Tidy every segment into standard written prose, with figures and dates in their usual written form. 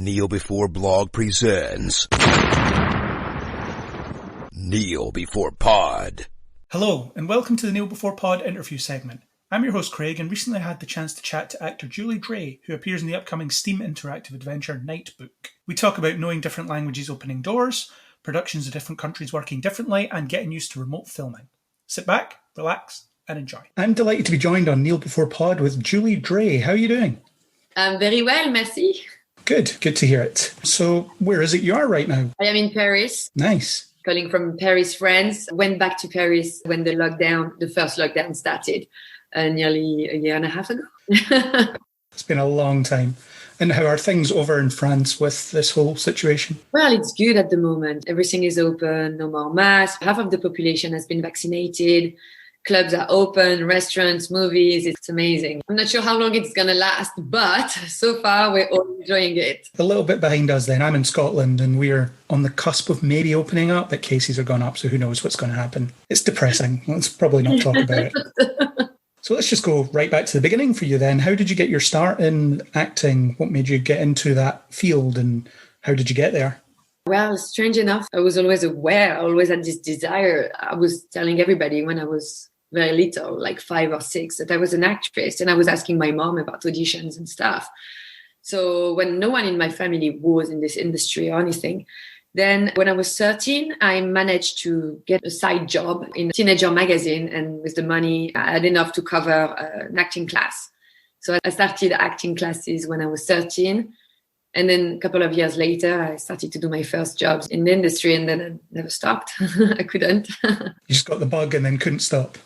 Kneel Before Blog presents Kneel Before Pod. Hello, and welcome to the Kneel Before Pod interview segment. I'm your host Craig, and recently I had the chance to chat to actor Julie Dray, who appears in the upcoming Steam interactive adventure Nightbook. We talk about knowing different languages opening doors, productions of different countries working differently, and getting used to remote filming. Sit back, relax, and enjoy. I'm delighted to be joined on Kneel Before Pod with Julie Dray. How are you doing? I'm very well, merci. Good to hear it. So, where is it you are right now? I am in Paris. Nice. Calling from Paris, France. Went back to Paris when the first lockdown started, nearly a year and a half ago. It's been a long time. And how are things over in France with this whole situation? Well, it's good at the moment. Everything is open, no more masks. Half of the population has been vaccinated. Clubs are open, restaurants, movies. It's amazing. I'm not sure how long it's going to last, but so far we're all enjoying it. A little bit behind us then. I'm in Scotland and we're on the cusp of maybe opening up, but cases are gone up, so who knows what's going to happen. It's depressing. Let's probably not talk about it. So let's just go right back to the beginning for you then. How did you get your start in acting? What made you get into that field and how did you get there? Well, strange enough, I was always aware, I always had this desire. I was telling everybody when I was very little, like 5 or 6, that I was an actress, and I was asking my mom about auditions and stuff. So when no one in my family was in this industry or anything, then when I was 13, I managed to get a side job in a teenager magazine, and with the money, I had enough to cover an acting class. So I started acting classes when I was 13. And then a couple of years later, I started to do my first jobs in the industry, and then I never stopped. I couldn't. You just got the bug and then couldn't stop.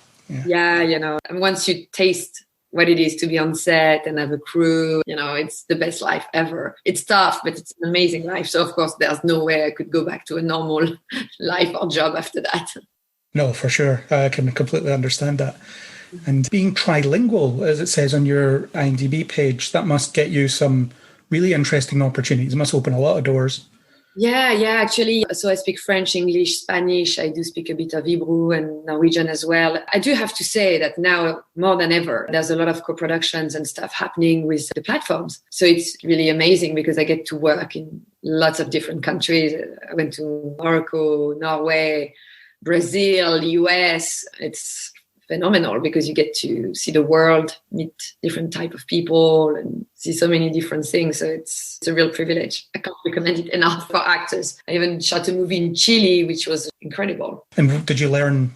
Yeah, and once you taste what it is to be on set and have a crew, it's the best life ever. It's tough, but it's an amazing life. So, of course, there's no way I could go back to a normal life or job after that. No, for sure. I can completely understand that. And being trilingual, as it says on your IMDb page, that must get you some really interesting opportunities. It must open a lot of doors. Yeah, actually. So I speak French, English, Spanish. I do speak a bit of Hebrew and Norwegian as well. I do have to say that now, more than ever, there's a lot of co-productions and stuff happening with the platforms. So it's really amazing because I get to work in lots of different countries. I went to Morocco, Norway, Brazil, US. It's phenomenal because you get to see the world, meet different type of people and see so many different things. So it's a real privilege. I can't recommend it enough for actors. I even shot a movie in Chile, which was incredible. And did you learn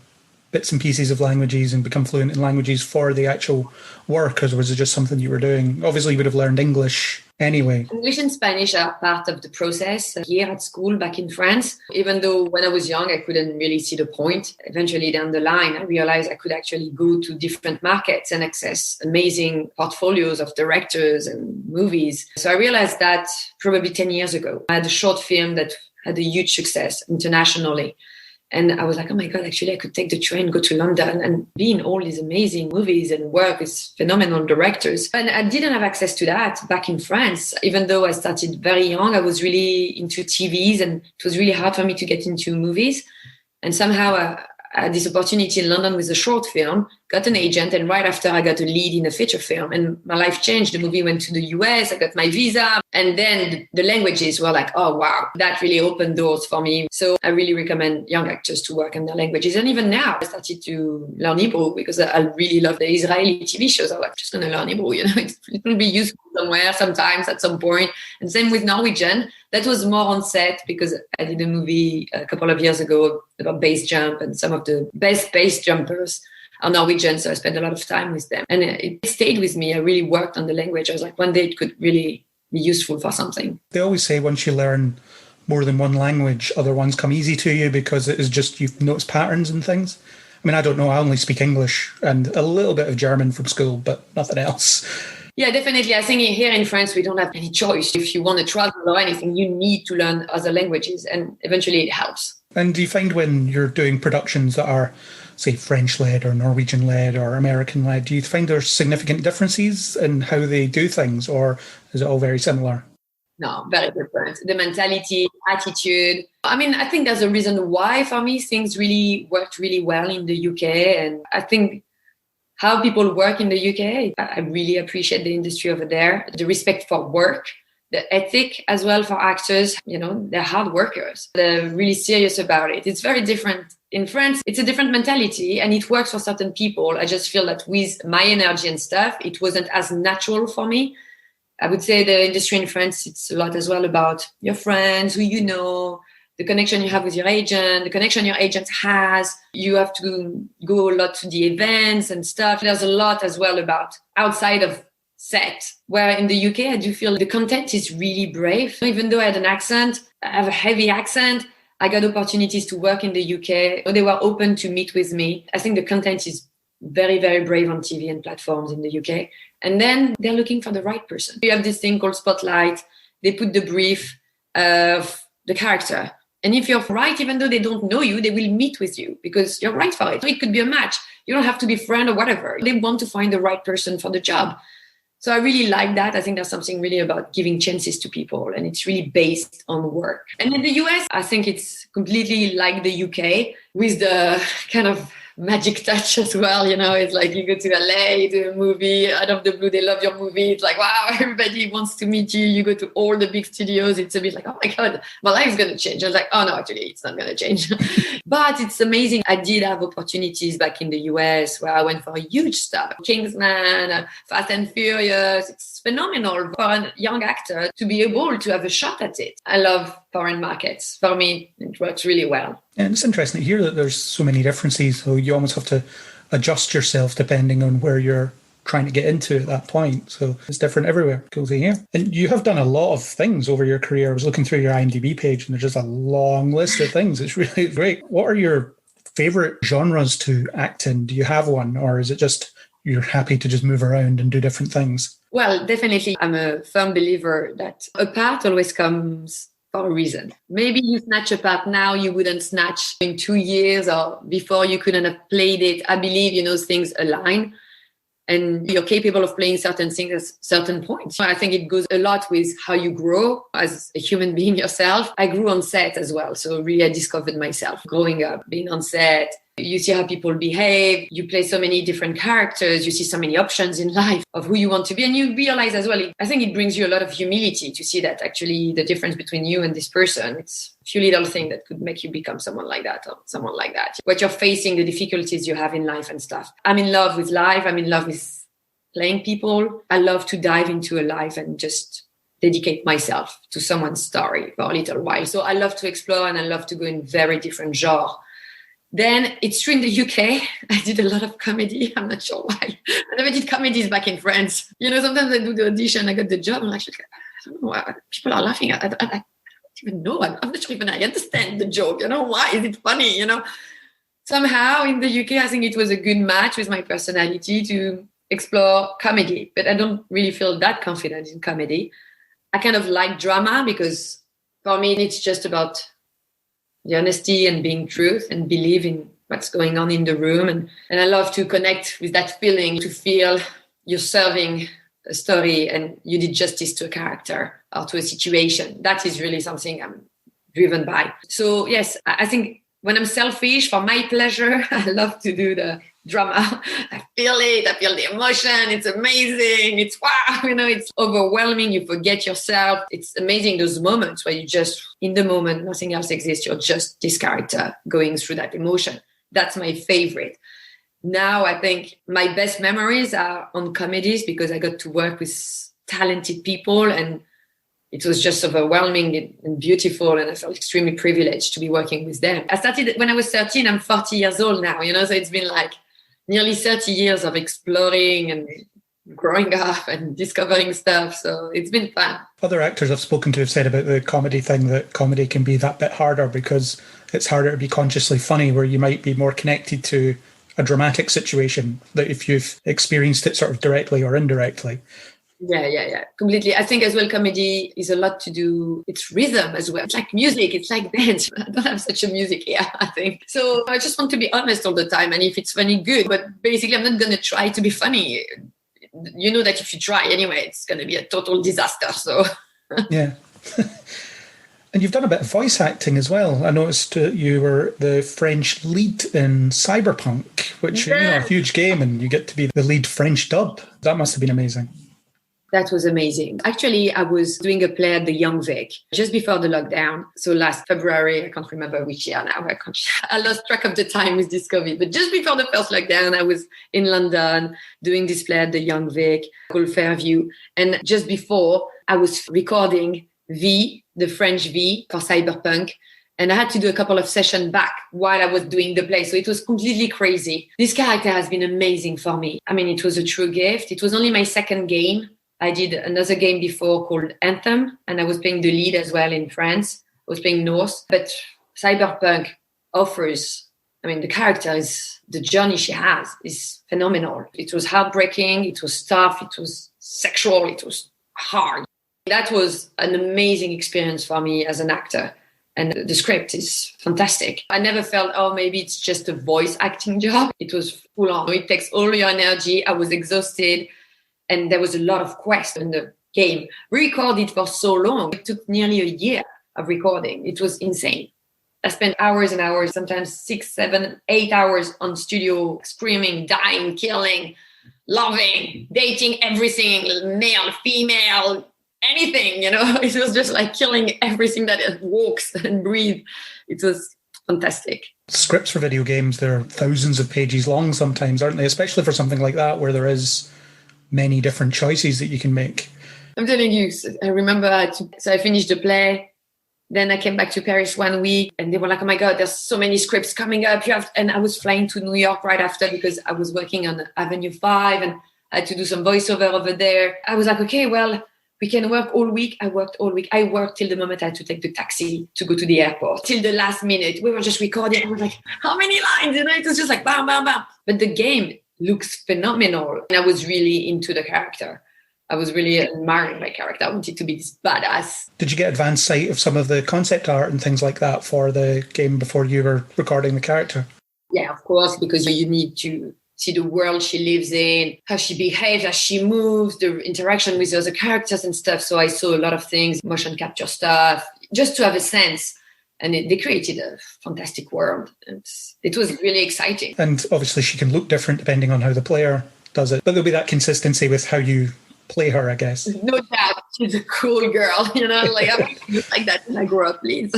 bits and pieces of languages and become fluent in languages for the actual work, or was it just something you were doing? Obviously, you would have learned English anyway. English and Spanish are part of the process here at school back in France. Even though when I was young, I couldn't really see the point. Eventually down the line, I realized I could actually go to different markets and access amazing portfolios of directors and movies. So I realized that probably 10 years ago. I had a short film that had a huge success internationally. And I was like, oh my God, actually, I could take the train, go to London and be in all these amazing movies and work with phenomenal directors. And I didn't have access to that back in France. Even though I started very young, I was really into TVs and it was really hard for me to get into movies. And somehow I had this opportunity in London with a short film, got an agent, and right after I got a lead in a feature film and my life changed. The movie went to the US, I got my visa, and then the languages were like, oh wow, that really opened doors for me. So I really recommend young actors to work in their languages. And even now I started to learn Hebrew because I really love the Israeli TV shows. I was like, just going to learn Hebrew, it will be useful somewhere, sometimes at some point. And same with Norwegian. That was more on set because I did a movie a couple of years ago about base jump, and some of the best base jumpers are Norwegian. So I spent a lot of time with them and it stayed with me. I really worked on the language. I was like, one day it could really be useful for something. They always say once you learn more than one language, other ones come easy to you because it is just, you've noticed patterns and things. I mean, I don't know. I only speak English and a little bit of German from school, but nothing else. Yeah, definitely. I think here in France, we don't have any choice. If you want to travel or anything, you need to learn other languages, and eventually it helps. And do you find when you're doing productions that are, say, French-led or Norwegian-led or American-led, do you find there's significant differences in how they do things, or is it all very similar? No, very different. The mentality, attitude. I mean, I think there's a reason why, for me, things really worked really well in the UK. And I think how people work in the UK, I really appreciate the industry over there. The respect for work, the ethic as well for actors. You know, they're hard workers. They're really serious about it. It's very different. In France, it's a different mentality and it works for certain people. I just feel that with my energy and stuff, it wasn't as natural for me. I would say the industry in France, it's a lot as well about your friends, who you know, the connection you have with your agent, the connection your agent has. You have to go a lot to the events and stuff. There's a lot as well about outside of set, where in the UK, I do feel the content is really brave. Even though I had an accent, I have a heavy accent, I got opportunities to work in the UK. They were open to meet with me. I think the content is very, very brave on TV and platforms in the UK. And then they're looking for the right person. You have this thing called Spotlight. They put the brief of the character. And if you're right, even though they don't know you, they will meet with you because you're right for it. It could be a match. You don't have to be friend or whatever. They want to find the right person for the job. So I really like that. I think there's something really about giving chances to people, and it's really based on work. And in the US, I think it's completely like the UK with the kind of magic touch as well. You know, it's like you go to LA, do a movie, out of the blue, they love your movie. It's like, wow, everybody wants to meet you. You go to all the big studios. It's a bit like, oh my God, my life's going to change. I was like, oh no, actually, it's not going to change. But it's amazing. I did have opportunities back in the US where I went for huge stuff. Kingsman, Fast and Furious. It's phenomenal for a young actor to be able to have a shot at it. I love foreign markets. For me, it works really well. And it's interesting to hear that there's so many differences. So you almost have to adjust yourself depending on where you're trying to get into at that point. So it's different everywhere. Cool to hear. And you have done a lot of things over your career. I was looking through your IMDb page and there's just a long list of things. It's really great. What are your favorite genres to act in? Do you have one, or is it just you're happy to just move around and do different things? Well, definitely. I'm a firm believer that a part always comes for a reason. Maybe you snatch a part now you wouldn't snatch in 2 years, or before you couldn't have played it. I believe, things align and you're capable of playing certain things at certain points. I think it goes a lot with how you grow as a human being yourself. I grew on set as well. So really I discovered myself growing up, being on set. You see how people behave. You play so many different characters. You see so many options in life of who you want to be. And you realize as well, I think it brings you a lot of humility to see that actually the difference between you and this person, it's a few little things that could make you become someone like that or someone like that. What you're facing, the difficulties you have in life and stuff. I'm in love with life. I'm in love with playing people. I love to dive into a life and just dedicate myself to someone's story for a little while. So I love to explore and I love to go in very different genres. Then it's true in the UK, I did a lot of comedy. I'm not sure why. I never did comedies back in France. Sometimes I do the audition, I got the job. I'm like, I don't know why people are laughing. I don't even know. I'm not sure even I understand the joke. Why is it funny? Somehow in the UK, I think it was a good match with my personality to explore comedy. But I don't really feel that confident in comedy. I kind of like drama because for me, it's just about the honesty and being truth and believe in what's going on in the room. And I love to connect with that feeling, to feel you're serving a story and you did justice to a character or to a situation. That is really something I'm driven by. So yes, I think when I'm selfish for my pleasure, I love to do the drama. I feel it. I feel the emotion. It's amazing. It's wow. It's overwhelming. You forget yourself. It's amazing, those moments where you just, in the moment, nothing else exists. You're just this character going through that emotion. That's my favorite. Now, I think my best memories are on comedies because I got to work with talented people and it was just overwhelming and beautiful. And I felt extremely privileged to be working with them. I started when I was 13. I'm 40 years old now, so it's been like nearly 30 years of exploring and growing up and discovering stuff. So it's been fun. Other actors I've spoken to have said about the comedy thing that comedy can be that bit harder because it's harder to be consciously funny, where you might be more connected to a dramatic situation that if you've experienced it sort of directly or indirectly. Yeah, completely. I think as well, comedy is a lot to do. It's rhythm as well. It's like music. It's like dance. I don't have such a music here, I think. So I just want to be honest all the time. And if it's funny, good. But basically, I'm not going to try to be funny. You know that if you try anyway, it's going to be a total disaster. So yeah. And you've done a bit of voice acting as well. I noticed you were the French lead in Cyberpunk, which is a huge game, and you get to be the lead French dub. That must have been amazing. That was amazing. Actually, I was doing a play at the Young Vic just before the lockdown. So last February, I can't remember which year now. I lost track of the time with this COVID. But just before the first lockdown, I was in London doing this play at the Young Vic called Fairview. And just before, I was recording V, the French V for Cyberpunk. And I had to do a couple of sessions back while I was doing the play. So it was completely crazy. This character has been amazing for me. I mean, it was a true gift. It was only my second game. I did another game before called Anthem, and I was playing the lead as well in France. I was playing Norse. But Cyberpunk offers, I mean, the character is, the journey she has is phenomenal. It was heartbreaking. It was tough. It was sexual. It was hard. That was an amazing experience for me as an actor. And the script is fantastic. I never felt, oh, maybe it's just a voice acting job. It was full on. It takes all your energy. I was exhausted. And there was a lot of quests in the game. We recorded for so long. It took nearly a year of recording. It was insane. I spent hours and hours, sometimes 6, 7, 8 hours on studio, screaming, dying, killing, loving, dating everything, male, female, anything, It was just like killing everything that walks and breathes. It was fantastic. Scripts for video games, they're thousands of pages long sometimes, aren't they? Especially for something like that where there is many different choices that you can make. I'm telling you, I remember I finished the play. Then I came back to Paris one week and they were like, oh my God, there's so many scripts coming up. And I was flying to New York right after because I was working on Avenue 5 and I had to do some voiceover over there. I was like, okay, well, we can work all week. I worked all week. I worked till the moment I had to take the taxi to go to the airport. Till the last minute. We were just recording. I was like, how many lines? It was just like, bam, bam, bam. But the game looks phenomenal. And I was really into the character. I was really admiring my character. I wanted to be this badass. Did you get advanced sight of some of the concept art and things like that for the game before you were recording the character? Yeah, of course, because you need to see the world she lives in, how she behaves, how she moves, the interaction with the other characters and stuff. So I saw a lot of things, motion capture stuff, just to have a sense. And they created a fantastic world. And it was really exciting. And obviously she can look different depending on how the player does it. But there'll be that consistency with how you play her, I guess. No doubt. She's a cool girl, like I'm like that when I grow up, please.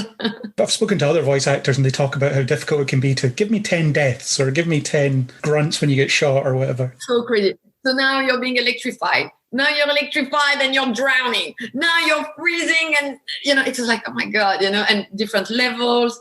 I've spoken to other voice actors and they talk about how difficult it can be to give me 10 deaths or give me 10 grunts when you get shot or whatever. So crazy. So now you're being electrified. Now you're electrified and you're drowning. Now you're freezing and, it's just like, oh my God, and different levels.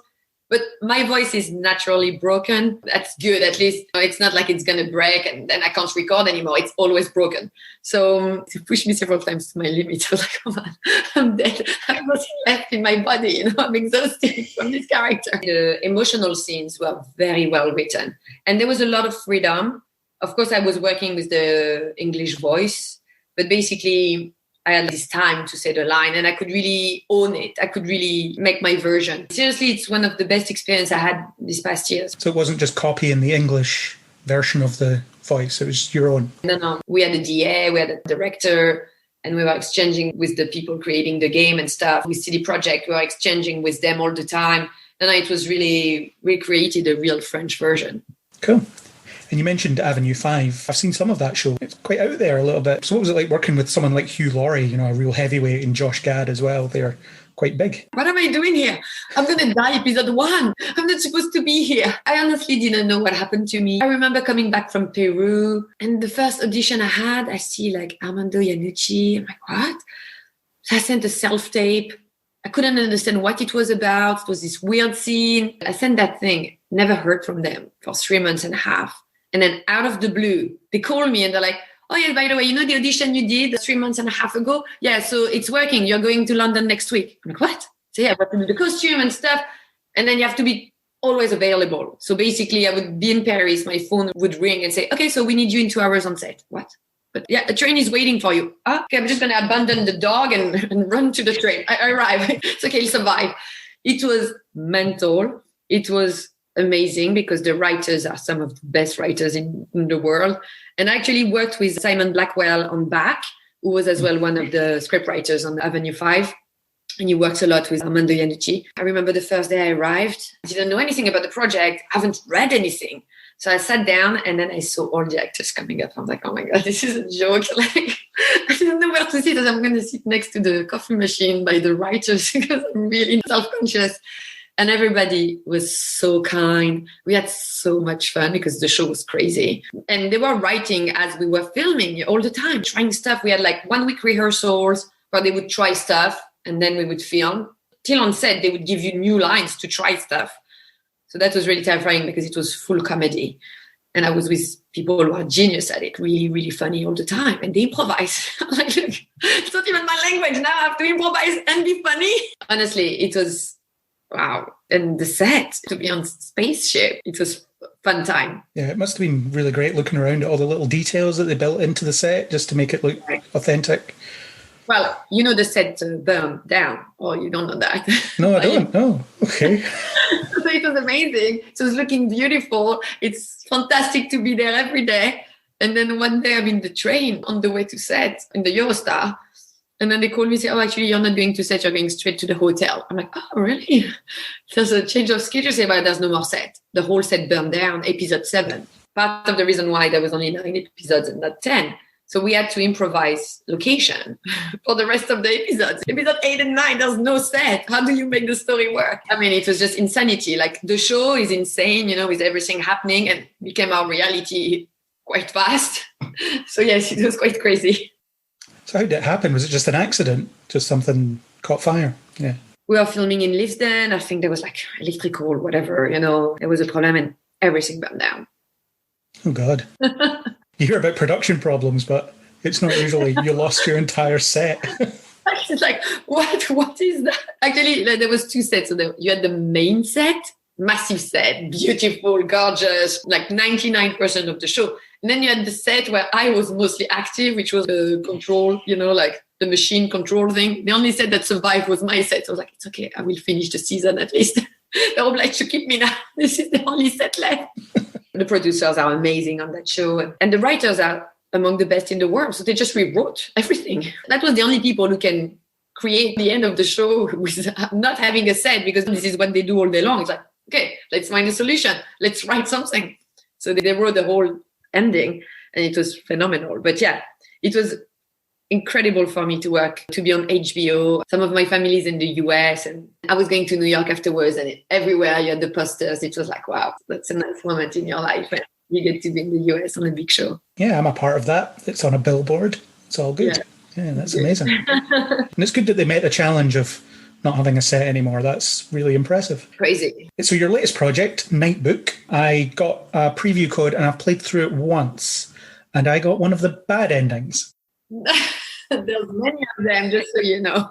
But my voice is naturally broken. That's good. At least it's not like it's going to break and then I can't record anymore. It's always broken. So it pushed me several times to my limit. I was like, oh man, I'm dead. I have nothing left in my body. I'm exhausted from this character. The emotional scenes were very well written. And there was a lot of freedom. Of course, I was working with the English voice, but basically I had this time to say the line and I could really own it. I could really make my version. Seriously, it's one of the best experiences I had these past years. So it wasn't just copying the English version of the voice, it was your own? No. We had a DA, we had a director, and we were exchanging with the people creating the game and stuff. With CD Projekt, we were exchanging with them all the time. And it was really, we created a real French version. Cool. And you mentioned Avenue 5. I've seen some of that show. It's quite out there a little bit. So what was it like working with someone like Hugh Laurie, a real heavyweight, and Josh Gad as well? They're quite big. What am I doing here? I'm going to die episode 1. I'm not supposed to be here. I honestly didn't know what happened to me. I remember coming back from Peru and the first audition I had, I see like Armando Iannucci. I'm like, what? So I sent a self-tape. I couldn't understand what it was about. It was this weird scene. I sent that thing. Never heard from them for 3 months and a half. And then out of the blue, they call me and they're like, oh, yeah, by the way, the audition you did 3 months and a half ago? Yeah, so it's working. You're going to London next week. I'm like, what? So yeah, I have to do the costume and stuff. And then you have to be always available. So basically, I would be in Paris. My phone would ring and say, okay, so we need you in 2 hours on set. What? But yeah, a train is waiting for you. Okay, I'm just going to abandon the dog and run to the train. I arrive. It's okay, I'll survive. It was mental. It was amazing because the writers are some of the best writers in the world. And I actually worked with Simon Blackwell on Back, who was as well one of the script writers on Avenue 5. And he works a lot with Armando Iannucci. I remember the first day I arrived, I didn't know anything about the project. I haven't read anything. So I sat down and then I saw all the actors coming up. I'm like, oh my God, this is a joke. Like, I didn't know where to sit, and I'm going to sit next to the coffee machine by the writers because I'm really self-conscious. And everybody was so kind. We had so much fun because the show was crazy. And they were writing as we were filming all the time, trying stuff. We had like 1 week rehearsals where they would try stuff and then we would film. Till on set, they would give you new lines to try stuff. So that was really terrifying because it was full comedy. And I was with people who are genius at it, really, really funny all the time. And they improvise. I'm like, look, it's not even my language. Now I have to improvise and be funny. Honestly, it was wow. And the set, to be on spaceship, it was a fun time. Yeah, it must have been really great looking around at all the little details that they built into the set just to make it look authentic. Well, you know the set burned down, or you don't know that? No, I don't. No. Okay. So it was amazing. So it was looking beautiful. It's fantastic to be there every day. And then one day I'm in the train on the way to set in the Eurostar. And then they called me and say, oh, actually, you're not going to set. You're going straight to the hotel. I'm like, oh, really? There's a change of schedule. Say, but there's no more set. The whole set burned down, episode 7. Part of the reason why there was only 9 episodes and not 10. So we had to improvise location for the rest of the episodes. Episode 8 and 9, there's no set. How do you make the story work? I mean, it was just insanity. Like the show is insane, you know, with everything happening, and became our reality quite fast. So yes, it was quite crazy. So how did it happen? Was it just an accident? Just something caught fire? Yeah. We were filming in Lisbon. I think there was like electrical, whatever, you know, there was a problem and everything burned down. Oh, God. You hear about production problems, but it's not usually you lost your entire set. It's like, what is that? Actually, there was 2 sets. So you had the main set, massive set, beautiful, gorgeous, like 99% of the show. And then you had the set where I was mostly active, which was the control, you know, like the machine control thing. The only set that survived was my set. So I was like, it's okay, I will finish the season at least. They're obliged to keep me now. This is the only set left. The producers are amazing on that show. And the writers are among the best in the world. So they just rewrote everything. That was the only people who can create the end of the show with not having a set, because this is what they do all day long. It's like, okay, let's find a solution. Let's write something. So they wrote the whole ending and it was phenomenal. But yeah, it was incredible for me to be on HBO. Some of my family is in the US and I was going to New York afterwards, and everywhere you had the posters. It was like, wow, that's a nice moment in your life. And you get to be in the US on a big show. Yeah, I'm a part of that. It's on a billboard. It's all good. Yeah, that's amazing. And it's good that they met the challenge of not having a set anymore. That's really impressive. Crazy. So your latest project, Nightbook, I got a preview code and I've played through it once and I got one of the bad endings. There's many of them, just so you know.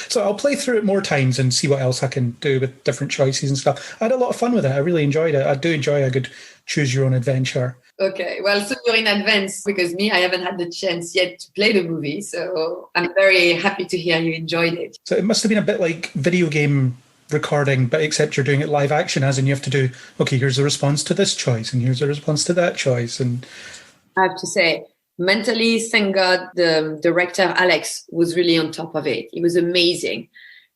So I'll play through it more times and see what else I can do with different choices and stuff. I had a lot of fun with it. I really enjoyed it. I do enjoy a good choose your own adventure. Okay, well, so you're in advance, because I haven't had the chance yet to play the movie. So I'm very happy to hear you enjoyed it. So it must have been a bit like video game recording, but except you're doing it live action, as in you have to do, okay, here's the response to this choice and here's the response to that choice. And I have to say, mentally, thank God, the director, Alex, was really on top of it. It was amazing.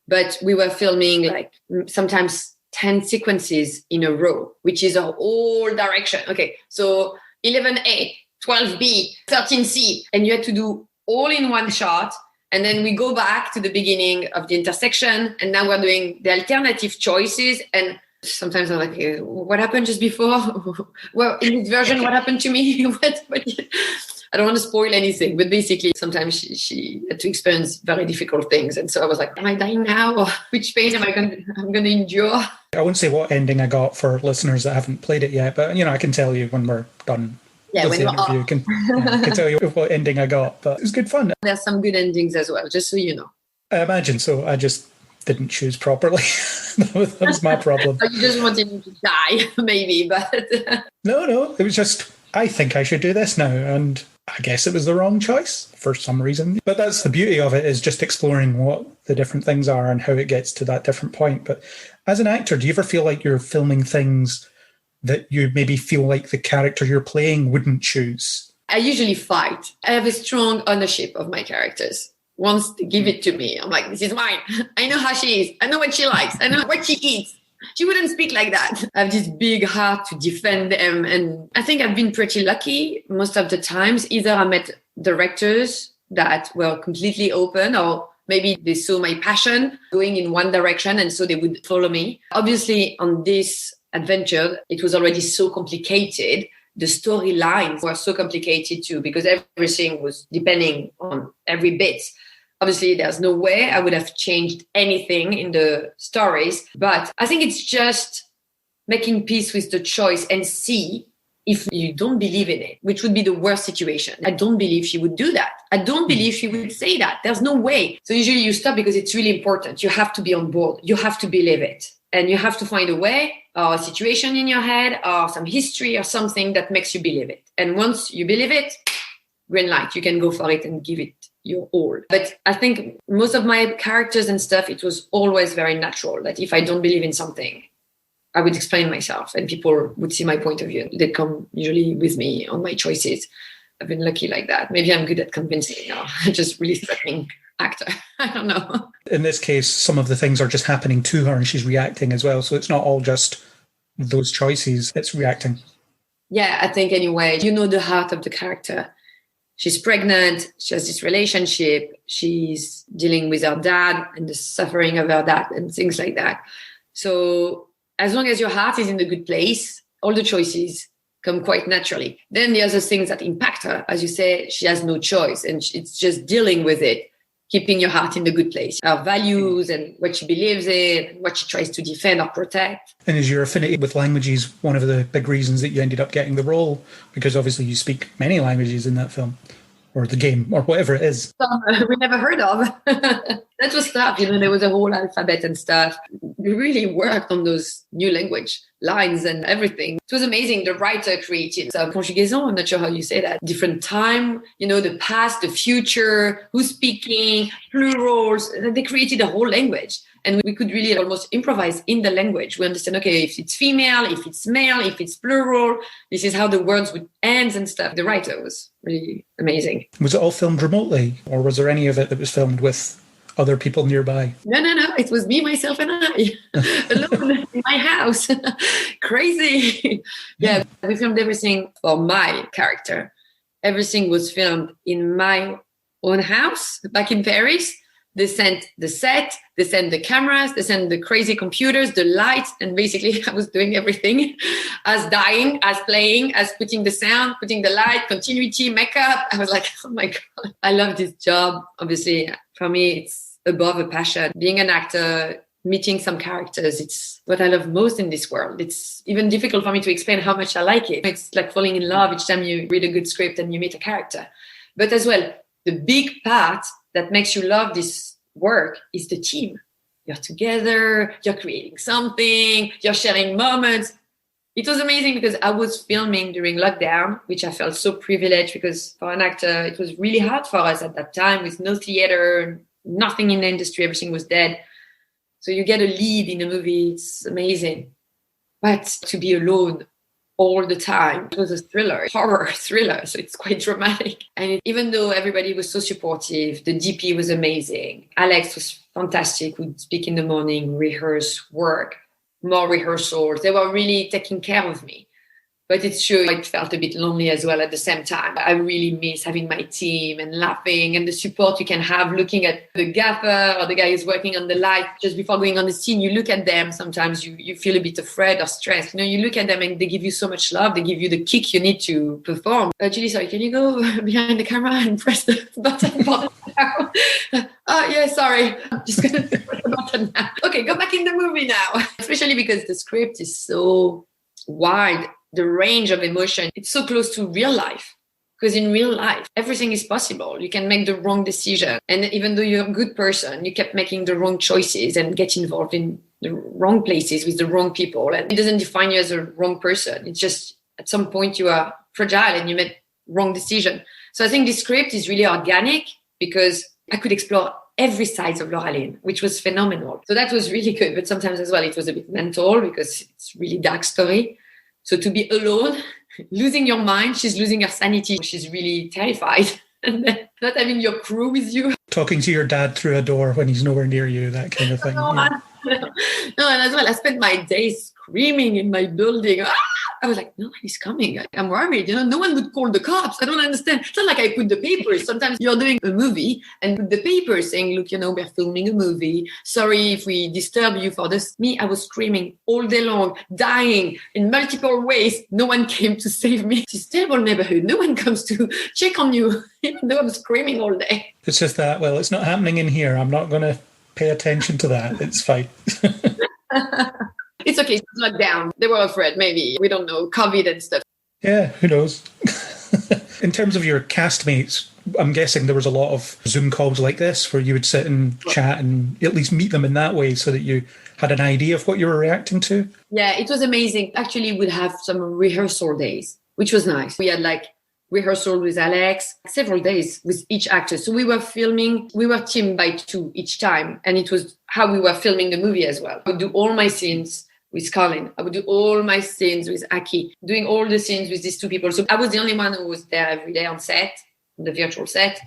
But we were filming like sometimes 10 sequences in a row, which is a whole direction. Okay, so 11A, 12B, 13C, and you had to do all in one shot. And then we go back to the beginning of the intersection, and now we're doing the alternative choices. And sometimes I'm like, what happened just before? Well, in this version, what happened to me? What? I don't want to spoil anything, but basically sometimes she had to experience very difficult things. And so I was like, am I dying now? Or which pain am I going to endure? I won't say what ending I got for listeners that haven't played it yet, but, you know, I can tell you when we're done. Yeah, when the interview. I can tell you what ending I got, but it was good fun. There's some good endings as well, just so you know. I imagine so. I just didn't choose properly. that was my problem. You just wanted him to die, maybe, but... No, it was just, I think I should do this now, and I guess it was the wrong choice for some reason. But that's the beauty of it, is just exploring what the different things are and how it gets to that different point. But as an actor, do you ever feel like you're filming things that you maybe feel like the character you're playing wouldn't choose? I usually fight. I have a strong ownership of my characters. Once they give it to me, I'm like, this is mine. I know how she is. I know what she likes. I know what she eats. She wouldn't speak like that. I have this big heart to defend them. And I think I've been pretty lucky most of the times. Either I met directors that were completely open, or maybe they saw my passion going in one direction and so they would follow me. Obviously, on this adventure, it was already so complicated. The storylines were so complicated too, because everything was depending on every bit. Obviously, there's no way I would have changed anything in the stories. But I think it's just making peace with the choice and see if you don't believe in it, which would be the worst situation. I don't believe she would do that. I don't believe she would say that. There's no way. So usually you stop because it's really important. You have to be on board. You have to believe it. And you have to find a way or a situation in your head or some history or something that makes you believe it. And once you believe it, green light, you can go for it and give it your all. But I think most of my characters and stuff, it was always very natural that if I don't believe in something, I would explain myself and people would see my point of view. They'd come usually with me on my choices. I've been lucky like that. Maybe I'm good at convincing now. I'm just really threatening actor. I don't know. In this case, some of the things are just happening to her and she's reacting as well. So it's not all just those choices, it's reacting. Yeah, I think anyway, you know the heart of the character. She's pregnant, she has this relationship, she's dealing with her dad and the suffering of her dad and things like that. So as long as your heart is in the good place, all the choices come quite naturally. Then the other things that impact her, as you say, she has no choice and it's just dealing with it, keeping your heart in the good place. Her values and what she believes in, what she tries to defend or protect. And is your affinity with languages one of the big reasons that you ended up getting the role? Because obviously you speak many languages in that film. Or the game, or whatever it is. We never heard of. That was tough. There was a whole alphabet and stuff. We really worked on those new language lines and everything. It was amazing. The writer created some conjugaison. I'm not sure how you say that. Different time, the past, the future, who's speaking, plurals. They created a whole language. And we could really almost improvise in the language. We understand, okay, if it's female, if it's male, if it's plural, this is how the words would end and stuff. The writer was really amazing. Was it all filmed remotely? Or was there any of it that was filmed with other people nearby? No. It was me, myself, and I, alone in my house. Crazy. Yeah, we filmed everything for my character. Everything was filmed in my own house back in Paris. They sent the set, they sent the cameras, they sent the crazy computers, the lights, and basically I was doing everything as dying, as playing, as putting the sound, putting the light, continuity, makeup. I was like, oh my God, I love this job. Obviously, for me, it's above a passion. Being an actor, meeting some characters, it's what I love most in this world. It's even difficult for me to explain how much I like it. It's like falling in love each time you read a good script and you meet a character. But as well, the big part that makes you love this work is the team. You're together, you're creating something, you're sharing moments. It was amazing because I was filming during lockdown, which I felt so privileged because for an actor, it was really hard for us at that time with no theater, nothing in the industry, everything was dead. So you get a lead in a movie, it's amazing. But to be alone all the time, it was a thriller, horror thriller, so it's quite dramatic. And even though everybody was so supportive, the DP was amazing. Alex was fantastic, would speak in the morning, rehearse, work, more rehearsals. They were really taking care of me. But it's true, I felt a bit lonely as well at the same time. I really miss having my team and laughing and the support you can have looking at the gaffer or the guy who's working on the light. Just before going on the scene, you look at them. Sometimes you feel a bit afraid or stressed. You look at them and they give you so much love. They give you the kick you need to perform. Julie, sorry, can you go behind the camera and press the button for the sound? Oh, yeah, sorry. I'm just going to press the button now. Okay, go back in the movie now. Especially because the script is so wide. The range of emotion, it's so close to real life. Because in real life, everything is possible. You can make the wrong decision. And even though you're a good person, you kept making the wrong choices and get involved in the wrong places with the wrong people. And it doesn't define you as a wrong person. It's just at some point you are fragile and you made wrong decision. So I think this script is really organic because I could explore every side of Lauraline, which was phenomenal. So that was really good. But sometimes as well, it was a bit mental because it's really dark story. So to be alone, losing your mind, she's losing her sanity. She's really terrified. And then not having your crew with you. Talking to your dad through a door when he's nowhere near you, that kind of thing. No, yeah. No, and as well, I spent my days screaming in my building. Ah! I was like, nobody's coming. I'm worried. No one would call the cops. I don't understand. It's not like I put the papers. Sometimes you're doing a movie and put the paper saying, look, we're filming a movie. Sorry if we disturb you for this. Me, I was screaming all day long, dying in multiple ways. No one came to save me. It's a terrible neighborhood. No one comes to check on you, even though I'm screaming all day. It's just that, well, it's not happening in here. I'm not going to pay attention to that. It's fine. It's okay. It's locked down. They were afraid, maybe. We don't know. COVID and stuff. Yeah, who knows? In terms of your castmates, I'm guessing there was a lot of Zoom calls like this where you would sit and chat and at least meet them in that way so that you had an idea of what you were reacting to. Yeah, it was amazing. Actually, we'd have some rehearsal days, which was nice. We had rehearsal with Alex, several days with each actor. So we were teamed by 2 each time. And it was how we were filming the movie as well. I would do all my scenes with Colin. I would do all my scenes with Aki, doing all the scenes with these 2 people. So I was the only one who was there every day on set, the virtual set.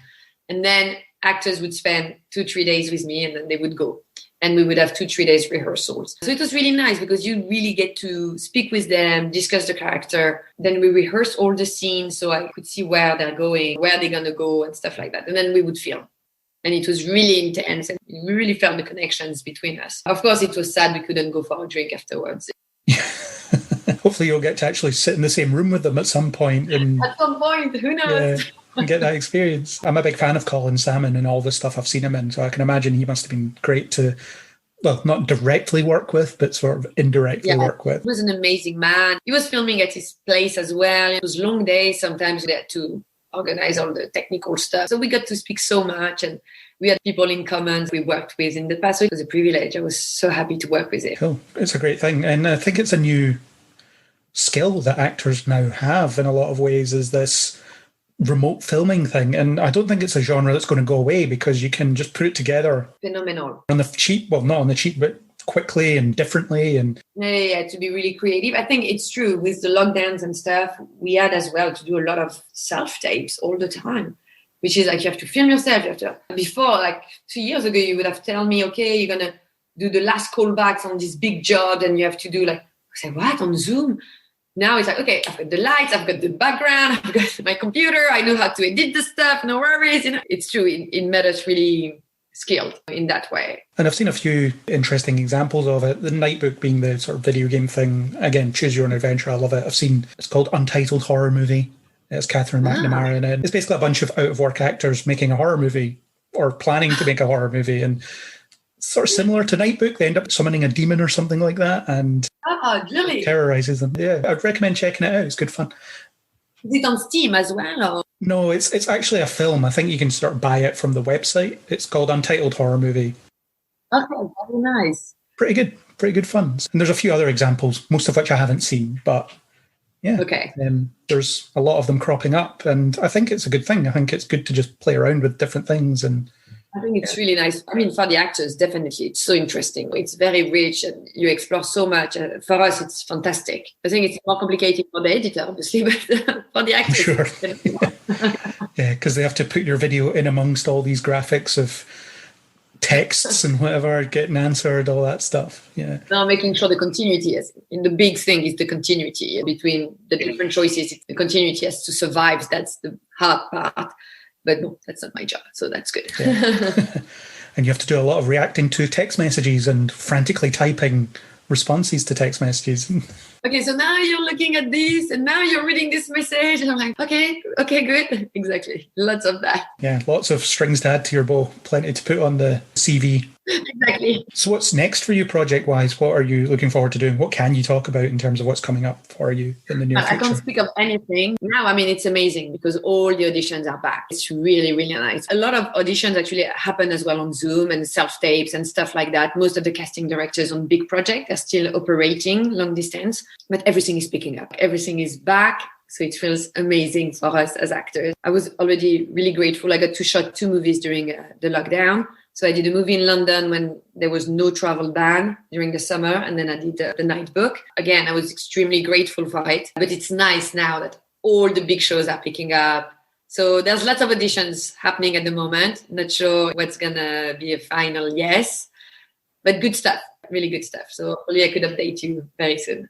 And then actors would spend 2-3 days with me and then they would go. And we would have 2-3 days rehearsals. So it was really nice because you really get to speak with them, discuss the character. Then we rehearsed all the scenes so I could see where they're going, where they're going to go and stuff like that. And then we would film. And it was really intense. And we really felt the connections between us. Of course, it was sad we couldn't go for a drink afterwards. Hopefully you'll get to actually sit in the same room with them at some point. At some point, who knows? Yeah, and get that experience. I'm a big fan of Colin Salmon and all the stuff I've seen him in. So I can imagine he must have been great to, well, not directly work with, but sort of indirectly work with. He was an amazing man. He was filming at his place as well. It was long days. Sometimes we had to organize all the technical stuff. So we got to speak so much and we had people in common we worked with in the past. So it was a privilege. I was so happy to work with him. Cool. It's a great thing. And I think it's a new skill that actors now have in a lot of ways, is this remote filming thing. And I don't think it's a genre that's going to go away because you can just put it together. Phenomenal. On the cheap, well, not on the cheap, but quickly and differently. And yeah, to be really creative. I think it's true with the lockdowns and stuff, we had as well to do a lot of self-tapes all the time, which is like you have to film yourself. Before, 2 years ago, you would have told me, okay, you're going to do the last callbacks on this big job and you have to do I say, what, on Zoom? Now it's like, okay, I've got the lights, I've got the background, I've got my computer, I know how to edit the stuff, no worries. It's true, it made us really skilled in that way. And I've seen a few interesting examples of it. The Nightbook being the sort of video game thing. Again, choose your own adventure. I love it. It's called Untitled Horror Movie. It's Catherine McNamara in it. It's basically a bunch of out-of-work actors making a horror movie or planning to make a horror movie. And sort of similar to Nightbook, they end up summoning a demon or something like that and really? terrorizes them. Yeah, I'd recommend checking it out. It's good fun. Is it on Steam as well? Or? No, it's actually a film. I think you can sort of buy it from the website. It's called Untitled Horror Movie. Okay, very nice. Pretty good fun. And there's a few other examples, most of which I haven't seen, but yeah. Okay. There's a lot of them cropping up, and I think it's a good thing. I think it's good to just play around with different things. And I think it's really nice. I mean, for the actors, definitely. It's so interesting. It's very rich and you explore so much. For us, it's fantastic. I think it's more complicated for the editor, obviously, but for the actors, sure. It's definitely Yeah, because they have to put your video in amongst all these graphics of texts and whatever, getting answered, all that stuff. Yeah. Now making sure the continuity is, and the big thing is the continuity between the different choices. The continuity has to survive. That's the hard part. But no, that's not my job. So that's good. Yeah. And you have to do a lot of reacting to text messages and frantically typing responses to text messages. Okay, so now you're looking at this and now you're reading this message. And I'm like, okay, good. Exactly. Lots of that. Yeah, lots of strings to add to your bow. Plenty to put on the CV. Exactly. So what's next for you project-wise? What are you looking forward to doing? What can you talk about in terms of what's coming up for you in the near future? I can't speak of anything. Now, I mean, it's amazing because all the auditions are back. It's really, really nice. A lot of auditions actually happen as well on Zoom and self-tapes and stuff like that. Most of the casting directors on big projects are still operating long distance, but everything is picking up. Everything is back. So it feels amazing for us as actors. I was already really grateful. I got to shoot 2 movies during the lockdown. So I did a movie in London when there was no travel ban during the summer. And then I did the Nightbook. Again, I was extremely grateful for it. But it's nice now that all the big shows are picking up. So there's lots of auditions happening at the moment. Not sure what's going to be a final yes. But good stuff. really good stuff. So hopefully I could update you very soon.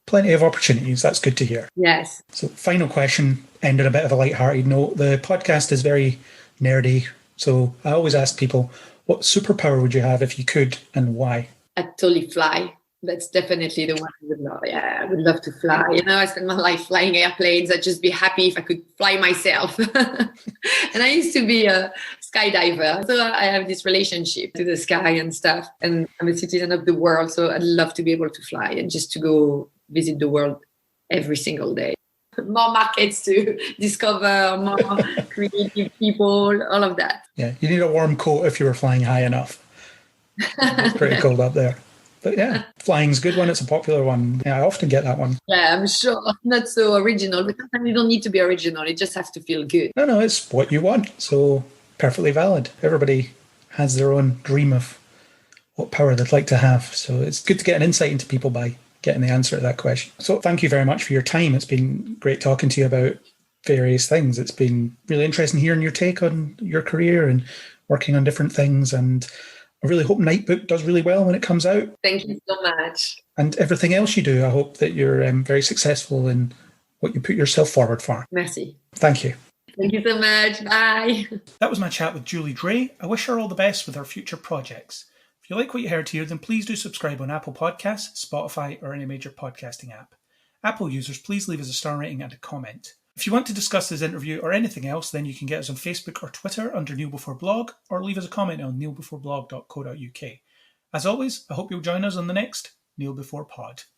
Plenty of opportunities. That's good to hear. Yes. So final question, end on a bit of a light-hearted note. The podcast is very nerdy. So I always ask people, what superpower would you have if you could, and why? I'd totally fly. That's definitely the one I would love. Yeah, I would love to fly. I spend my life flying airplanes. I'd just be happy if I could fly myself. And I used to be a skydiver. So I have this relationship to the sky and stuff. And I'm a citizen of the world. So I'd love to be able to fly and just to go visit the world every single day. More markets to discover, more creative people, all of that. Yeah, you need a warm coat if you were flying high enough. It's pretty cold up there. But yeah, flying's a good one. It's a popular one. Yeah, I often get that one. Yeah, I'm sure. Not so original, but sometimes you don't need to be original. It just has to feel good. No, it's what you want. So perfectly valid. Everybody has their own dream of what power they'd like to have. So it's good to get an insight into people by getting the answer to that question. So thank you very much for your time. It's been great talking to you about various things. It's been really interesting hearing your take on your career and working on different things. And I really hope Nightbook does really well when it comes out. Thank you so much. And everything else you do, I hope that you're very successful in what you put yourself forward for. Merci. Thank you. Thank you so much. Bye. That was my chat with Julie Dray. I wish her all the best with her future projects. If you like what you heard here, then please do subscribe on Apple Podcasts, Spotify, or any major podcasting app. Apple users, please leave us a star rating and a comment. If you want to discuss this interview or anything else, then you can get us on Facebook or Twitter under Kneel Before Blog, or leave us a comment on kneelbeforeblog.co.uk. As always, I hope you'll join us on the next Kneel Before Pod.